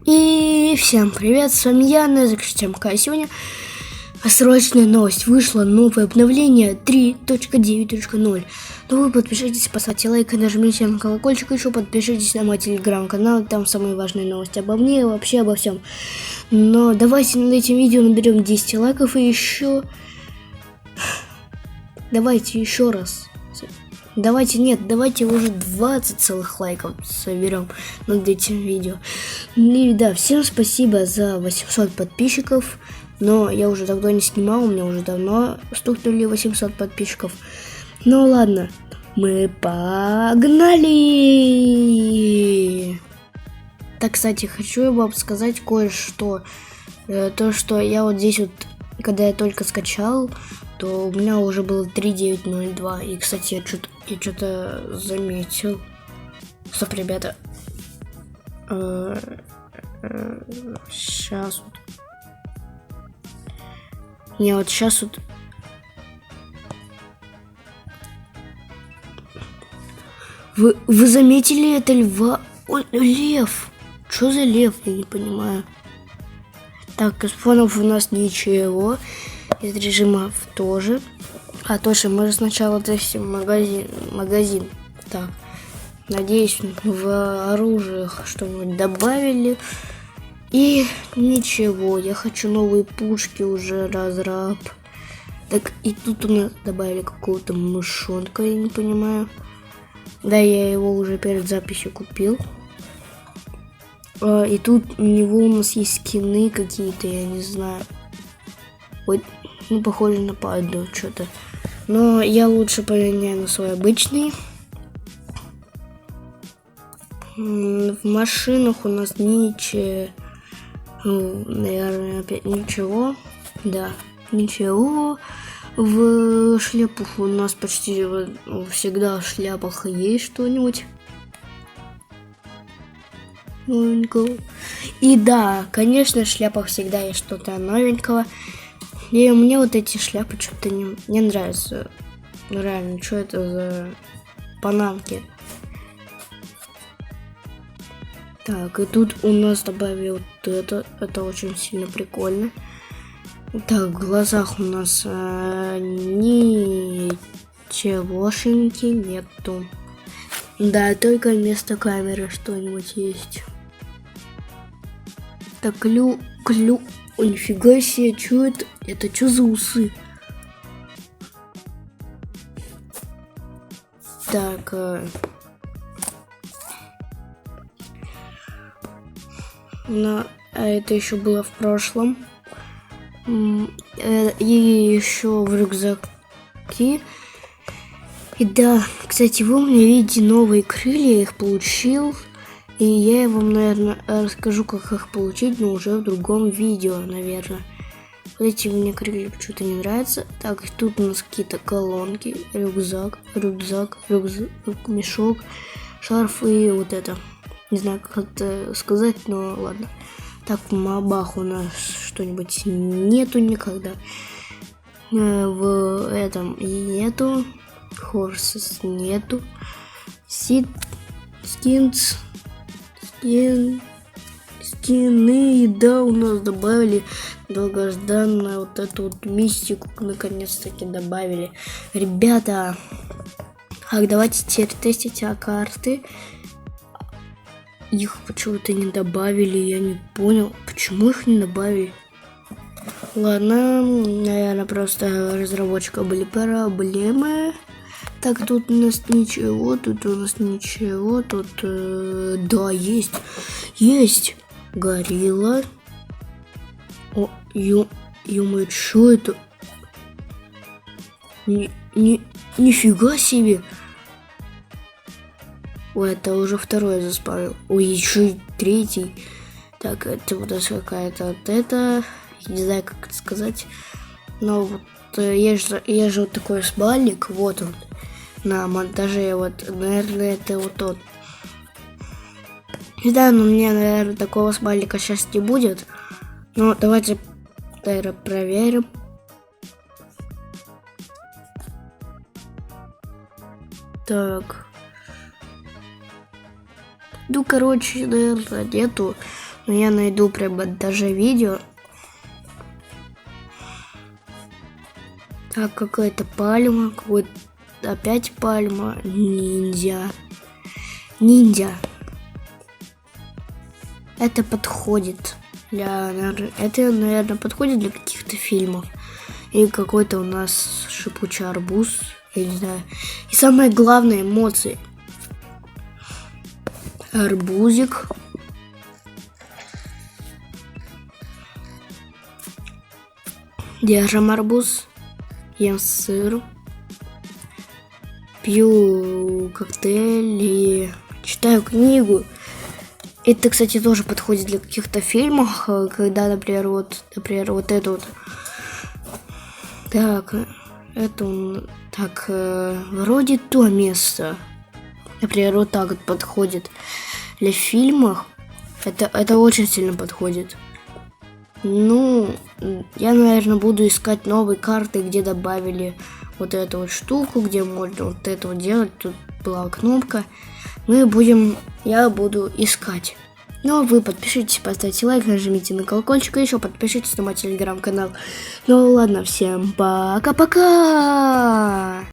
И всем привет, с вами я, МК. Сегодня срочная новость. Вышло новое обновление 3.9.0. Ну вы подпишитесь, поставьте лайк и нажмите на колокольчик. Еще подпишитесь на мой телеграм-канал, там самые важные новости обо мне и вообще обо всем. Но давайте над этим видео наберем 10 лайков и еще... Давайте еще раз. Давайте уже 20 целых лайков соберем над этим видео. И да, всем спасибо за 800 подписчиков. Но я уже давно не снимал, у меня уже давно стукнули 800 подписчиков. Ну ладно, мы погнали! Так, кстати, хочу вам сказать кое-что. То, что я вот здесь вот, когда я только скачал, то у меня уже было 3.9.0.2. И, кстати, я что-то заметил. Стоп, ребята. Сейчас вот. Не, вот сейчас вот. Вы заметили это льва? Ой, лев. Что за лев? Я не понимаю. Так, из фонов у нас ничего. Из режимов тоже. А Тоша, мы же сначала тестим магазин. Так, надеюсь, в оружиях что-нибудь добавили. И ничего, я хочу новые пушки уже, разраб. Так, и тут у нас добавили какого-то мышонка, я не понимаю. Да, я его уже перед записью купил. И тут у него у нас есть скины какие-то, я не знаю. Ой, ну, похоже на падду что-то. Но я лучше поменяю на свой обычный. В машинах у нас ничего. Ну, наверное, опять ничего. Да, ничего. В шляпах у нас почти всегда в шляпах есть что-нибудь новенького. И да, конечно, в шляпах всегда есть что-то новенького. И мне вот эти шляпы что-то не нравятся. Ну реально, что это за панамки? Так, и тут у нас добавили вот это. Это очень сильно прикольно. Так, в глазах у нас ничегошеньки нету. Да, только вместо камеры что-нибудь есть. Так, клю. Ой, нифига себе, что это? Это что за усы? Так, но это еще было в прошлом. И еще в рюкзаке. И да, кстати, вы у меня видите новые крылья, я их получил. И я вам, наверное, расскажу, как их получить, но уже в другом видео, наверное. Вот эти мне крылья почему-то не нравятся. Так, тут у нас какие-то колонки, рюкзак, мешок, шарф и вот это. Не знаю, как это сказать, но ладно. Так, в мобах у нас что-нибудь нету никогда. В этом нету. Хорсес нету. Скины, да, у нас добавили долгожданную вот эту вот мистику, наконец-таки добавили. Ребята, давайте теперь тестить карты. Их почему-то не добавили, я не понял, почему их не добавили. Ладно, наверное, просто разработчика были проблемы. Так, тут у нас ничего, тут да, есть горилла. О, ё-моё, что это? Нифига себе! Ой, это уже второй заспавнил. Ой, еще и третий. Так, это у нас какая-то вот это. Я не знаю, как это сказать. Но вот есть же вот такой смайлик. Вот он. На монтаже. Вот, наверное, это вот тот. Да, но мне, наверное, такого смайлика сейчас не будет. Но давайте, наверное, проверим. Так. Ну, короче, наверное, нету. Но я найду прямо даже видео. Так, какая-то пальма, какой-то опять пальма, ниндзя. Это подходит это, наверное, подходит для каких-то фильмов. И какой-то у нас шипучий арбуз, я не знаю. И самое главное, эмоции. Арбузик. Держим арбуз. Ем сыр. Пью коктейль и читаю книгу. Это, кстати, тоже подходит для каких-то фильмов, когда, например, вот это вот. Так, это так, вроде то место. Например, вот так вот подходит для фильмов. Это очень сильно подходит. Ну, я, наверное, буду искать новые карты, где добавили вот эту вот штуку, где можно вот это вот делать. Тут была кнопка. Я буду искать. Ну, а вы подпишитесь, поставьте лайк, нажмите на колокольчик и еще подпишитесь на мой телеграм-канал. Ну, ладно, всем пока-пока!